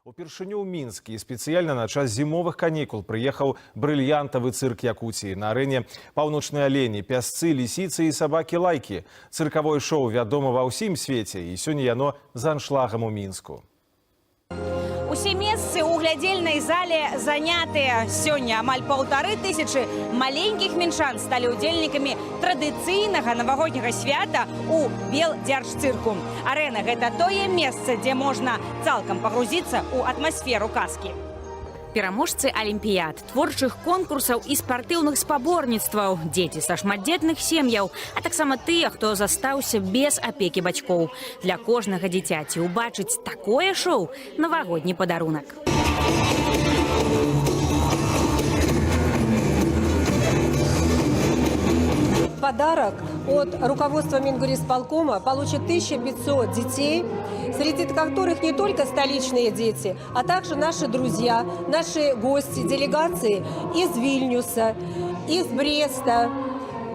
Упершыню ў Мінскі спецыяльна на час зімовых канікул прыехаў брыльянтавы цырк Якуціі. На арэне паўночныя алені, пясцы, лісіцы і сабакі-лайкі. Цыркавое шоу вядома ва ўсім свеце, і сёння яно з аншлагам у Мінску. Усе месцы ў глядзельнай зале занятыя. Сёння амаль 1500 маленькіх мінчан сталі ўдзельнікамі традыцыйнага навагодняга свята ў Белдзяржцырку. Арэна – гэта тое месца, дзе можна цалкам пагрузіцца ў атмасферу казкі. Пераможцы алімпіяд, творчых конкурсаў і спартыўных спаборніцтваў, дзеці са шматдзетных сем'яў, а таксама тыя, хто застаўся без апекі бацькоў. Для кожнага дзіцяці ўбачыць такое шоу – навагодні падарунак. Подарок от руководства Мингорисполкома получит 1500 детей, среди которых не только столичные дети, а также наши друзья, наши гости, делегации из Вильнюса, из Бреста,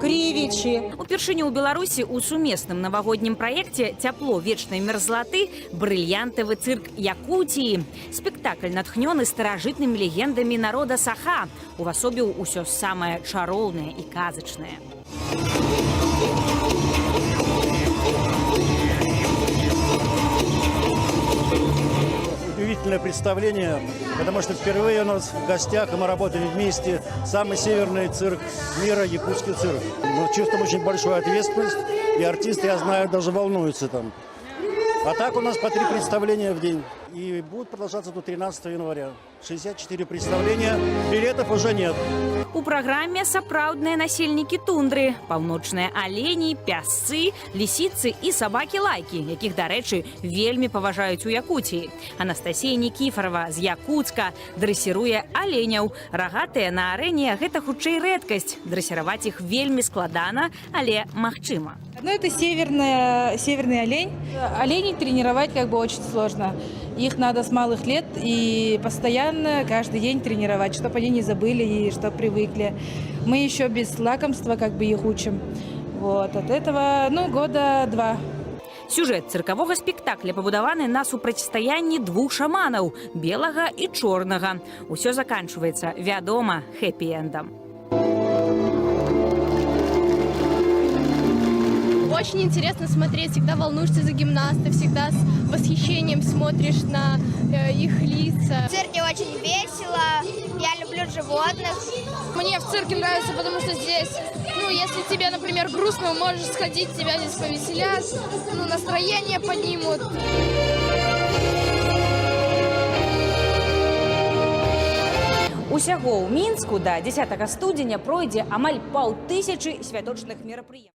Кривичи. Упершыню ў Беларусі ў сумесным навагоднім праекце «Цяпло вечнай мерзлаты» брыльянтавы цырк Якуціі. Спектакль натхнёны старажытнымі легендамі народа Саха, увасобіў усё самае чароўнае і казачнае. Удивительное представление, потому что впервые у нас в гостях, и мы работали вместе, самый северный цирк мира, якутский цирк. Мы чувствуем очень большую ответственность, и артисты, я знаю, даже волнуются там. А так у нас по 3 представления в день. И будут продолжаться до 13 января. 64 представления, билетов уже нет. У праграме сапраўдныя насельнікі тундры, паўночныя алені, пясцы, лісіцы і сабакі-лайкі, якіх, дарэчы, вельмі паважаюць у Якуціі. Анастасія Никифорова з Якутска дрэсіруе аленяў. Рагатыя на арэне – гэта хутчэй рэдкасць. Дрэсіраваць іх вельмі складана, але магчыма. Ну, это северный олень. Оленей тренировать очень сложно. Их надо с малых лет и постоянно, каждый день тренировать, чтобы они не забыли и чтобы привыкли. Мы еще без лакомства их учим. Вот. От этого, года 2. Сюжэт цыркавога спектакля пабудаваны на супрацьстаянні двух шаманаў – белага і чорнага. Усё заканчваецца, вядома, хэппі-эндам. Очень интересно смотреть, всегда волнуешься за гимнастов, всегда с восхищением смотришь на их лица. В цирке очень весело, я люблю животных. Мне в цирке нравится, потому что здесь, если тебе, например, грустно, можешь сходить, тебя здесь повеселят, настроение поднимут. Усяго ў Мінску да 10 студзеня пройдзе амаль 1500 святочных мерапрыемстваў.